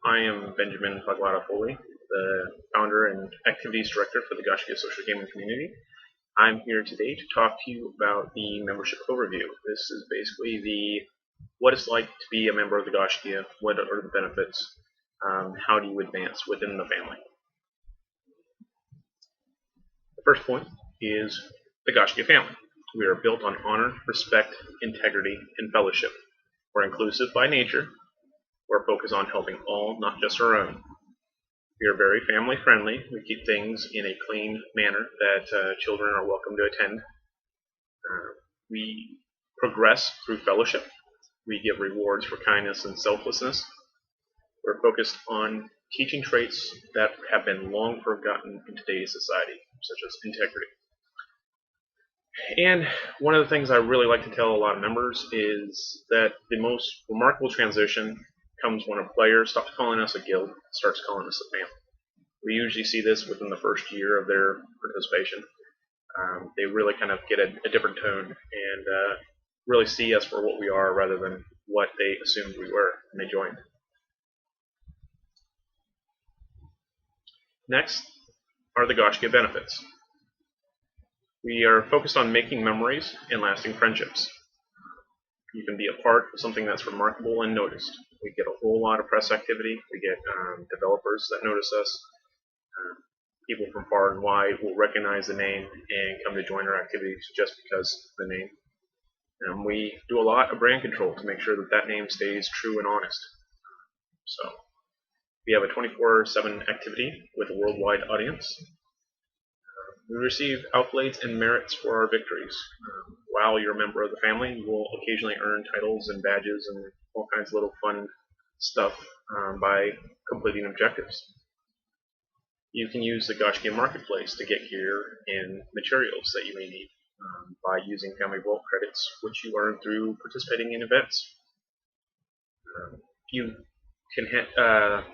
I am Benjamin Paglada Foley, the founder and activities director for the Gaiscioch social gaming community. I'm here today to talk to you about the membership overview. This is basically the what it's like to be a member of the Gaiscioch, what are the benefits, how do you advance within the family. The first point is the Gaiscioch family. We are built on honor, respect, integrity, and fellowship. We're inclusive by nature. We're focused on helping all, not just our own. We are very family friendly. We keep things in a clean manner that children are welcome to attend. We progress through fellowship. We give rewards for kindness and selflessness. We're focused on teaching traits that have been long forgotten in today's society, such as integrity. And one of the things I really like to tell a lot of members is that the most remarkable transition comes when a player stops calling us a guild, starts calling us a family. We usually see this within the first year of their participation. They really kind of get a different tone and really see us for what we are rather than what they assumed we were when they joined. Next are the Gaiscioch benefits. We are focused on making memories and lasting friendships. You can be a part of something that's remarkable and noticed. We get a whole lot of press activity. We get developers that notice us. People from far and wide will recognize the name and come to join our activities just because of the name. And we do a lot of brand control to make sure that that name stays true and honest. So we have a 24/7 activity with a worldwide audience. We receive accolades and merits for our victories. While you're a member of the family, you will occasionally earn titles and badges and all kinds of little fun stuff by completing objectives. You can use the Gaiscioch Marketplace to get gear and materials that you may need by using Family Vault credits, which you earn through participating in events. You can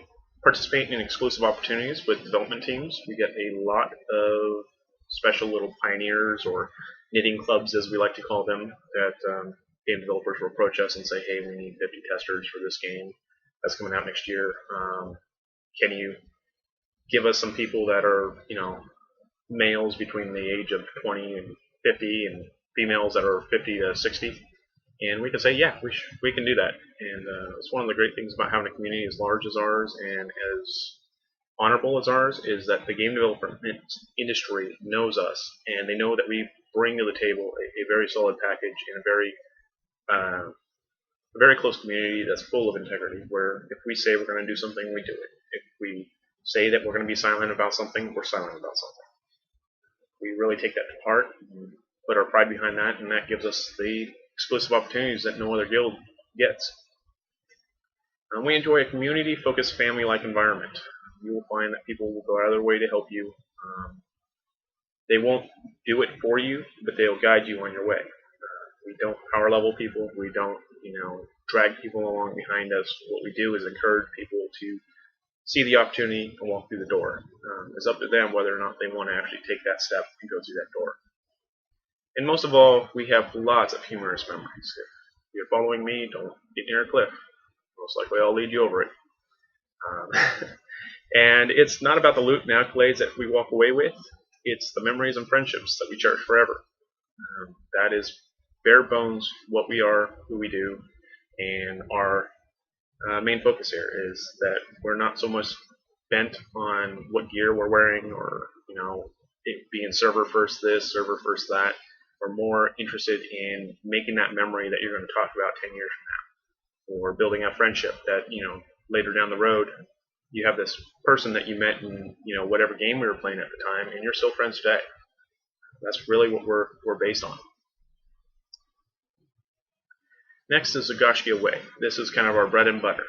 participate in exclusive opportunities with development teams. We get a lot of special little pioneers or knitting clubs, as we like to call them, that game developers will approach us and say, hey, we need 50 testers for this game that's coming out next year. Can you give us some people that are, males between the age of 20 and 50 and females that are 50 to 60? And we can say, yeah, we can do that. And it's one of the great things about having a community as large as ours and as honorable as ours is that the game development industry knows us, and they know that we bring to the table a very solid package and a very close community that's full of integrity, where if we say we're going to do something, we do it. If we say that we're going to be silent about something, we're silent about something. We really take that to heart and put our pride behind that, and that gives us the exclusive opportunities that no other guild gets. We enjoy a community-focused, family-like environment. You will find that people will go out of their way to help you. They won't do it for you, but they'll guide you on your way. We don't power level people. We don't, drag people along behind us. What we do is encourage people to see the opportunity and walk through the door. It's up to them whether or not they want to actually take that step and go through that door. And most of all, we have lots of humorous memories. If you're following me, don't get near a cliff. Most likely I'll lead you over it. And it's not about the loot and accolades that we walk away with. It's the memories and friendships that we cherish forever. That is bare bones what we are, who we do, and our main focus here is that we're not so much bent on what gear we're wearing or, it being server first this, server first that. We're more interested in making that memory that you're going to talk about 10 years from now, or building a friendship that, later down the road, you have this person that you met in, whatever game we were playing at the time, and you're still friends today. That's really what we're based on. Next is the Gaiscioch way. This is kind of our bread and butter.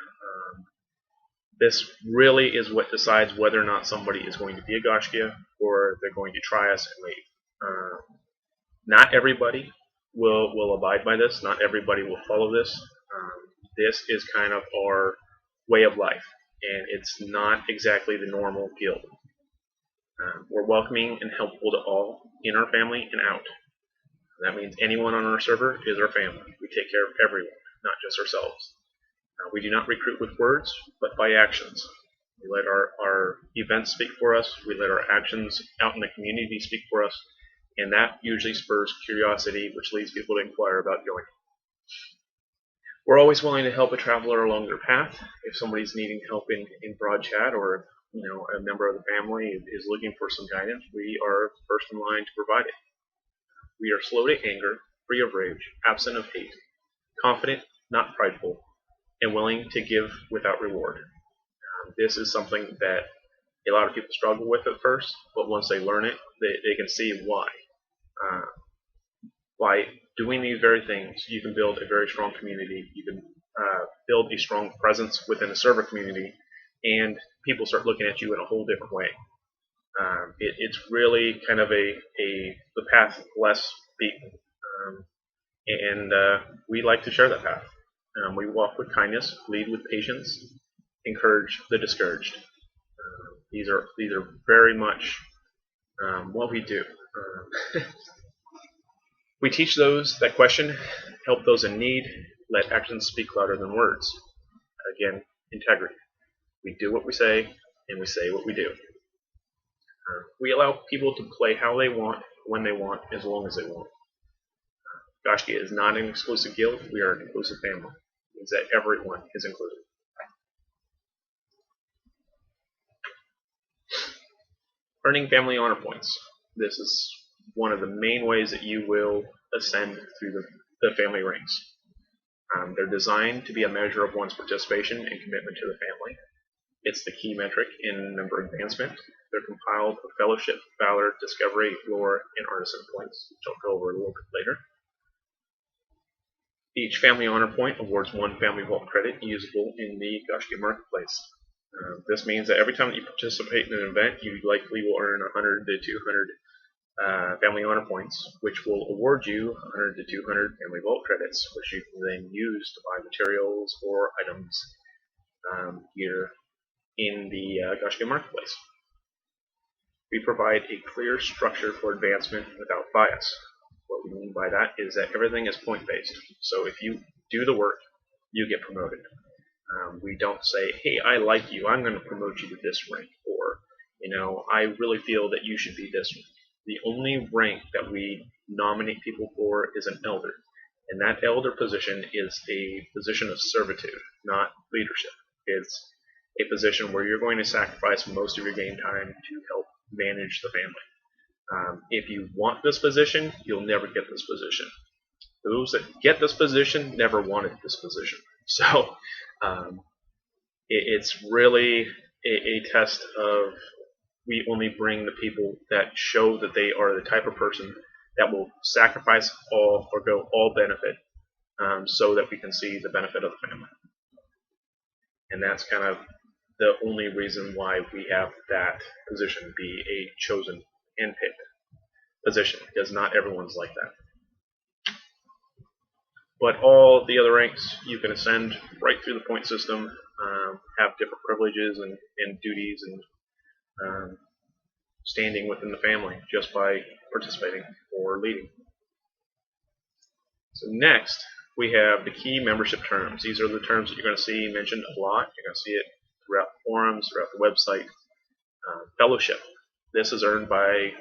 This really is what decides whether or not somebody is going to be a Gaiscioch or they're going to try us and leave. Not everybody will abide by this. Not everybody will follow this. This is kind of our way of life, and it's not exactly the normal guild. We're welcoming and helpful to all in our family and out. That means anyone on our server is our family. We take care of everyone, not just ourselves. We do not recruit with words, but by actions. We let our events speak for us. We let our actions out in the community speak for us. And that usually spurs curiosity, which leads people to inquire about joining. We're always willing to help a traveler along their path. If somebody's needing help in broad chat, or a member of the family is looking for some guidance, we are first in line to provide it. We are slow to anger, free of rage, absent of hate, confident, not prideful, and willing to give without reward. This is something that a lot of people struggle with at first, but once they learn it, they can see why. Uh, by doing these very things, you can build a very strong community. You can build a strong presence within a server community, and people start looking at you in a whole different way. It's really kind of the path less beaten, and we like to share that path. We walk with kindness, lead with patience, encourage the discouraged. These are very much what we do. We teach those that question, help those in need, let actions speak louder than words. Again, integrity. We do what we say, and we say what we do. We allow people to play how they want, when they want, as long as they want. Gaiscioch is not an exclusive guild. We are an inclusive family. It means that everyone is included. Earning family honor points. This is one of the main ways that you will ascend through the family ranks. They're designed to be a measure of one's participation and commitment to the family. It's the key metric in member advancement. They're compiled of fellowship, valor, discovery, lore, and artisan points, which I'll go over a little bit later. Each family honor point awards one family vault credit usable in the Gaiscioch marketplace. This means that every time that you participate in an event, you likely will earn 100 to 200 family honor points, which will award you 100 to 200 family vault credits, which you can then use to buy materials or items here in the Gaiscioch marketplace. We provide a clear structure for advancement without bias. What we mean by that is that everything is point-based. So if you do the work, you get promoted. We don't say, hey, I like you, I'm going to promote you to this rank, or, I really feel that you should be this rank. The only rank that we nominate people for is an elder, and that elder position is a position of servitude, not leadership. It's a position where you're going to sacrifice most of your game time to help manage the family. If you want this position, you'll never get this position. Those that get this position never wanted this position. So it's really a test of, we only bring the people that show that they are the type of person that will sacrifice all, forgo all benefit, so that we can see the benefit of the family. And that's kind of the only reason why we have that position be a chosen and picked position, because not everyone's like that. But all the other ranks, you can ascend right through the point system, have different privileges and duties and standing within the family just by participating or leading. So next, we have the key membership terms. These are the terms that you're going to see mentioned a lot. You're going to see it throughout the forums, throughout the website. Fellowship. This is earned by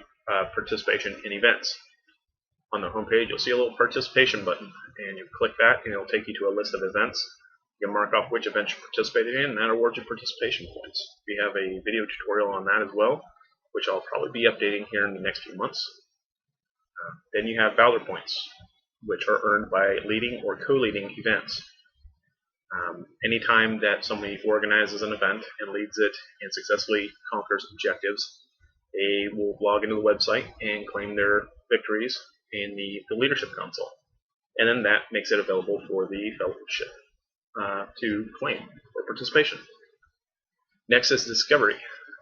participation in events. On the homepage, you'll see a little participation button, and you click that, and it'll take you to a list of events. You can mark off which event you participated in, and that awards you participation points. We have a video tutorial on that as well, which I'll probably be updating here in the next few months. Then you have valor points, which are earned by leading or co-leading events. Anytime that somebody organizes an event and leads it and successfully conquers objectives, they will log into the website and claim their victories in the leadership console. And then that makes it available for the fellowship to claim for participation. Next is discovery.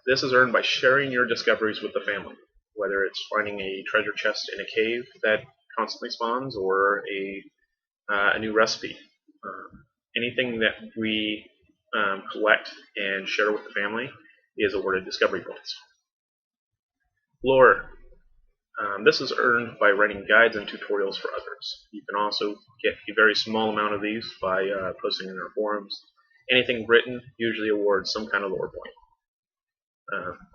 This is earned by sharing your discoveries with the family, whether it's finding a treasure chest in a cave that constantly spawns or a new recipe. Anything that we collect and share with the family is awarded discovery points. Lore. This is earned by writing guides and tutorials for others. You can also get a very small amount of these by posting in our forums. Anything written usually awards some kind of lore point.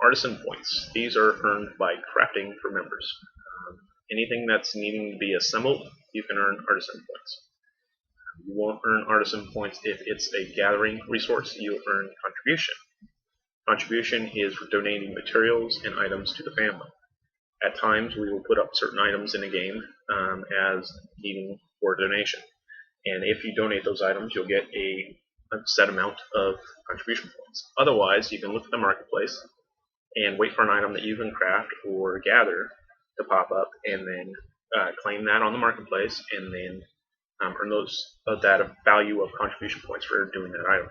Artisan points. These are earned by crafting for members. Anything that's needing to be assembled, you can earn artisan points. You won't earn artisan points if it's a gathering resource. You'll earn contribution. Contribution is for donating materials and items to the family. At times, we will put up certain items in a game as needing for donation. And if you donate those items, you'll get a set amount of contribution points. Otherwise, you can look at the marketplace and wait for an item that you can craft or gather to pop up, and then claim that on the marketplace, and then earn that value of contribution points for doing that item.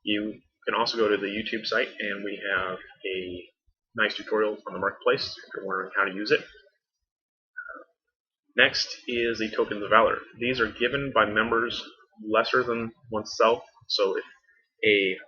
You can also go to the YouTube site, and we have a nice tutorial on the marketplace if you're wondering how to use it. Next is the tokens of valor. These are given by members lesser than oneself. So if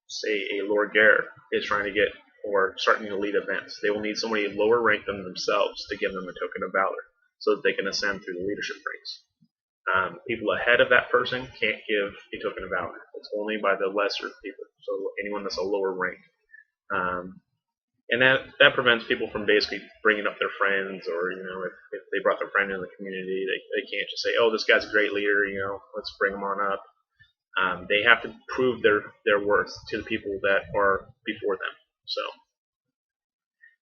say a Lord Gare is trying to get or starting to lead events, they will need somebody lower ranked than themselves to give them a token of valor so that they can ascend through the leadership ranks. People ahead of that person can't give a token of valor. It's only by the lesser people, so anyone that's a lower rank. And that prevents people from basically bringing up their friends, or if they brought their friend in the community, they can't just say, oh, this guy's a great leader, let's bring him on up. They have to prove their worth to the people that are before them. So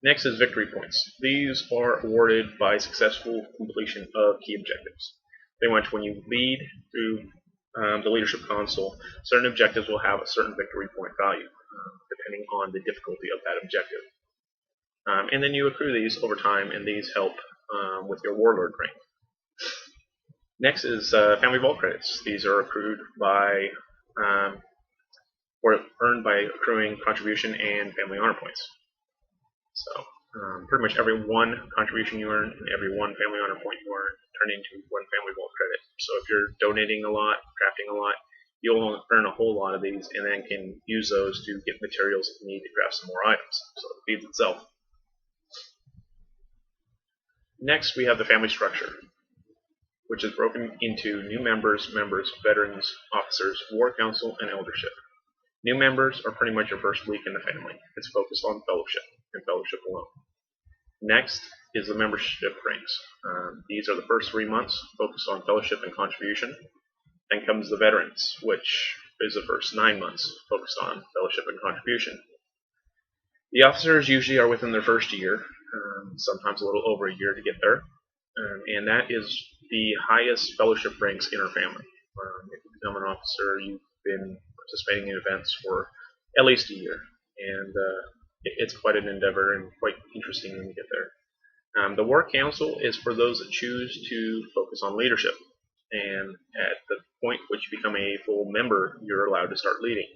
next is victory points. These are awarded by successful completion of key objectives. Pretty much when you lead through the leadership console, certain objectives will have a certain victory point value, depending on the difficulty of that objective. And then you accrue these over time, and these help with your warlord rank. Next is family vault credits. These are accrued by or earned by accruing contribution and family honor points. So pretty much every one contribution you earn and every one family honor point you earn turn into one family vault credit. So if you're donating a lot, crafting a lot, you'll earn a whole lot of these, and then can use those to get materials that you need to craft some more items. So it feeds itself. Next, we have the family structure, which is broken into new members, veterans, officers, war council, and eldership. New members are pretty much your first week in the family. It's focused on fellowship, and fellowship alone. Next is the membership ranks. These are the first 3 months, focused on fellowship and contribution. Then comes the veterans, which is the first 9 months, focused on fellowship and contribution. The officers usually are within their first year, sometimes a little over a year to get there, and that is the highest fellowship ranks in our family. If you become an officer, you've been participating in events for at least a year, and it's quite an endeavor and quite interesting when you get there. The War Council is for those that choose to focus on leadership, and at the point which you become a full member, you're allowed to start leading.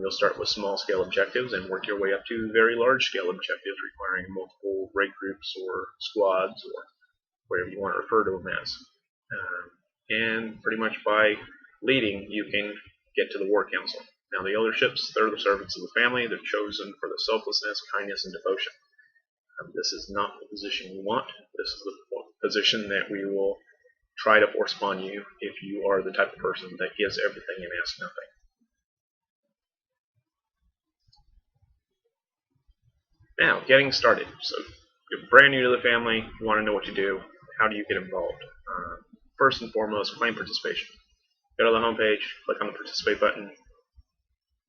You'll start with small-scale objectives and work your way up to very large-scale objectives requiring multiple raid groups or squads or whatever you want to refer to them as. And pretty much by leading, you can get to the War Council. Now, the elderships, they're the servants of the family. They're chosen for the selflessness, kindness, and devotion. This is not the position you want. This is the position that we will try to force upon you if you are the type of person that gives everything and asks nothing. Now, getting started. So, you're brand new to the family, you want to know what to do. How do you get involved? First and foremost, claim participation. Go to the homepage, click on the participate button,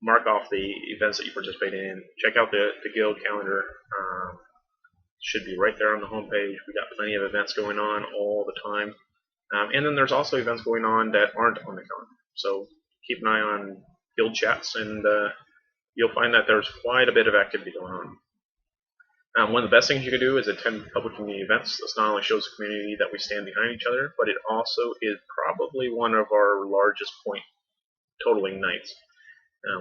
mark off the events that you participate in, check out the guild calendar. Should be right there on the homepage. We got plenty of events going on all the time. And then there's also events going on that aren't on the calendar. So keep an eye on guild chats, and you'll find that there's quite a bit of activity going on. One of the best things you can do is attend public community events. This not only shows the community that we stand behind each other, but it also is probably one of our largest point totaling nights.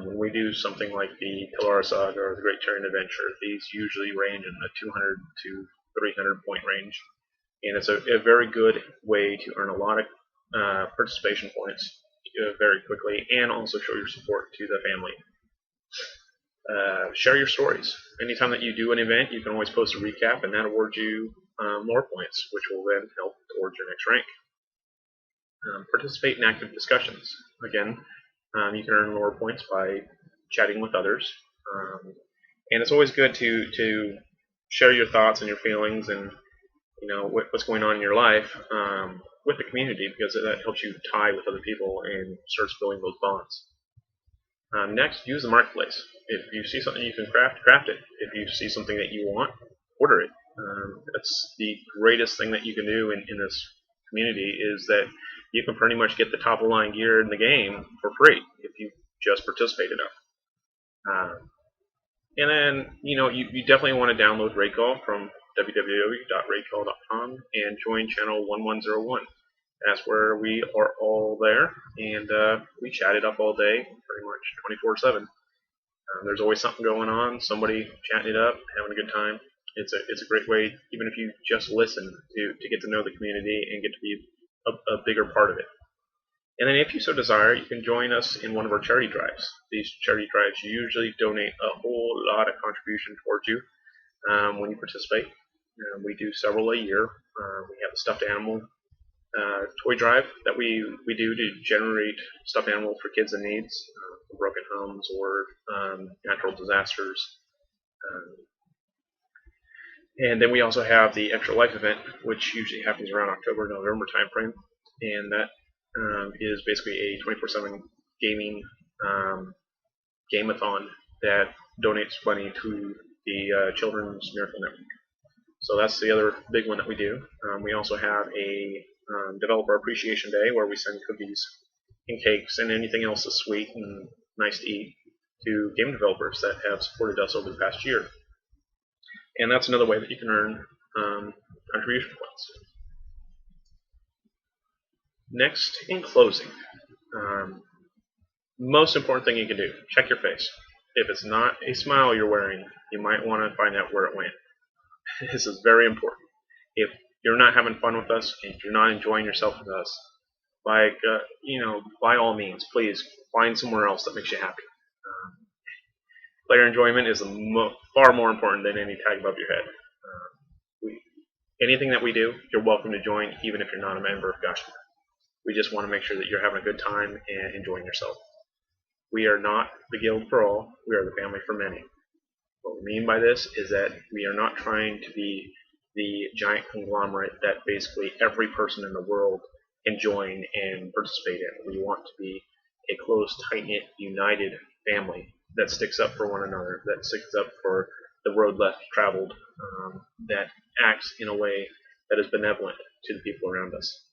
When we do something like the Kalara Saga or the Great Terran Adventure, these usually range in the 200 to 300 point range. And it's a very good way to earn a lot of participation points very quickly, and also show your support to the family. Share your stories. Anytime that you do an event, you can always post a recap, and that awards you more points, which will then help towards your next rank. Participate in active discussions. Again, you can earn more points by chatting with others, and it's always good to share your thoughts and your feelings and what's going on in your life with the community, because that helps you tie with other people and starts building those bonds. Next, use the marketplace. If you see something you can craft it. If you see something that you want, order it. That's the greatest thing that you can do in this community, is that you can pretty much get the top of the line gear in the game for free if you just participate enough. And then you definitely want to download Raidcall from www.raidcall.com and join channel 1101. That's where we are all there, and we chat it up all day, pretty much 24/7. There's always something going on, somebody chatting it up, having a good time. It's a great way, even if you just listen, to get to know the community and get to be a bigger part of it. And then if you so desire, you can join us in one of our charity drives. These charity drives usually donate a whole lot of contribution towards you when you participate. We do several a year. We have a stuffed animal toy drive that we do to generate stuffed animals for kids in needs, for broken homes or natural disasters. And then we also have the Extra Life event, which usually happens around October-November timeframe, and that is basically a 24/7 gaming game-a-thon that donates money to the Children's Miracle Network. So that's the other big one that we do. We also have a Developer Appreciation Day, where we send cookies and cakes and anything else that's sweet and nice to eat to game developers that have supported us over the past year. And that's another way that you can earn contribution points. Next, in closing, most important thing you can do, check your face. If it's not a smile you're wearing, you might want to find out where it went. This is very important. If you're not having fun with us, if you're not enjoying yourself with us, by all means, please find somewhere else that makes you happy. Player enjoyment is far more important than any tag above your head. Anything that we do, you're welcome to join, even if you're not a member of Gaiscioch. We just want to make sure that you're having a good time and enjoying yourself. We are not the guild for all, we are the family for many. What we mean by this is that we are not trying to be the giant conglomerate that basically every person in the world can join and participate in. We want to be a close, tight-knit, united family that sticks up for one another, that sticks up for the road less traveled, that acts in a way that is benevolent to the people around us.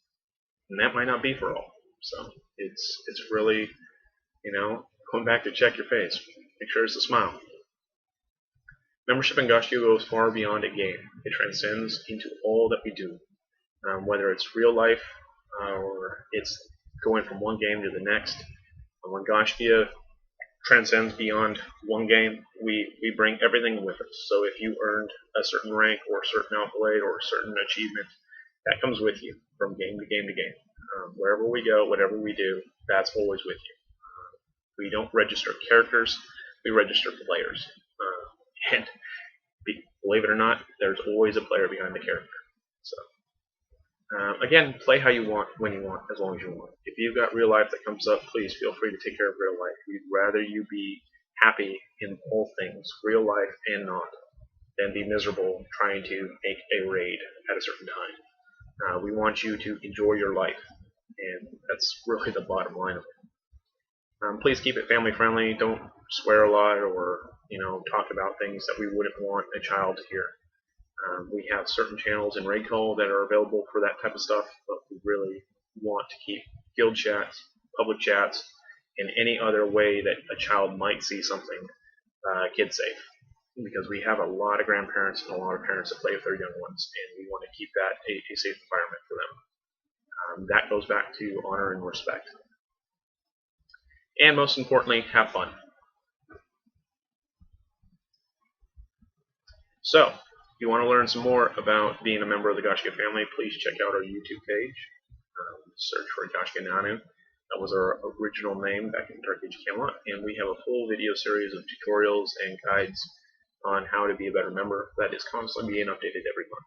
And that might not be for all. So it's really, going back to check your face. Make sure it's a smile. Membership in Gaiscioch goes far beyond a game. It transcends into all that we do, whether it's real life or it's going from one game to the next. When Gaiscioch transcends beyond one game, we bring everything with us. So if you earned a certain rank or a certain accolade or a certain achievement, that comes with you from game to game to game. Wherever we go, whatever we do, that's always with you. We don't register characters, we register players. And believe it or not, there's always a player behind the character. So again, play how you want, when you want, as long as you want. If you've got real life that comes up, please feel free to take care of real life. We'd rather you be happy in all things, real life and not, than be miserable trying to make a raid at a certain time. We want you to enjoy your life, and that's really the bottom line of it. Please keep it family friendly. Don't swear a lot or talk about things that we wouldn't want a child to hear. We have certain channels in Raidcall that are available for that type of stuff, but we really want to keep guild chats, public chats, and any other way that a child might see something kid safe. Because we have a lot of grandparents and a lot of parents that play with their young ones, and we want to keep that a safe environment for them. That goes back to honor and respect. And most importantly, have fun. So, if you want to learn some more about being a member of the Gaiscioch family, please check out our YouTube page. Search for Gaiscioch Nanu. That was our original name back in Dark Age Camelot, and we have a full video series of tutorials and guides on how to be a better member that is constantly being updated every month.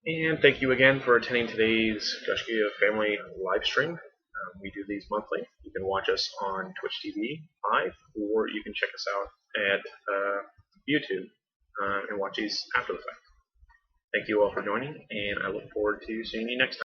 And thank you again for attending today's Gaiscioch family live stream. We do these monthly. You can watch us on Twitch TV live, or you can check us out at YouTube and watch these after the fact. Thank you all for joining, and I look forward to seeing you next time.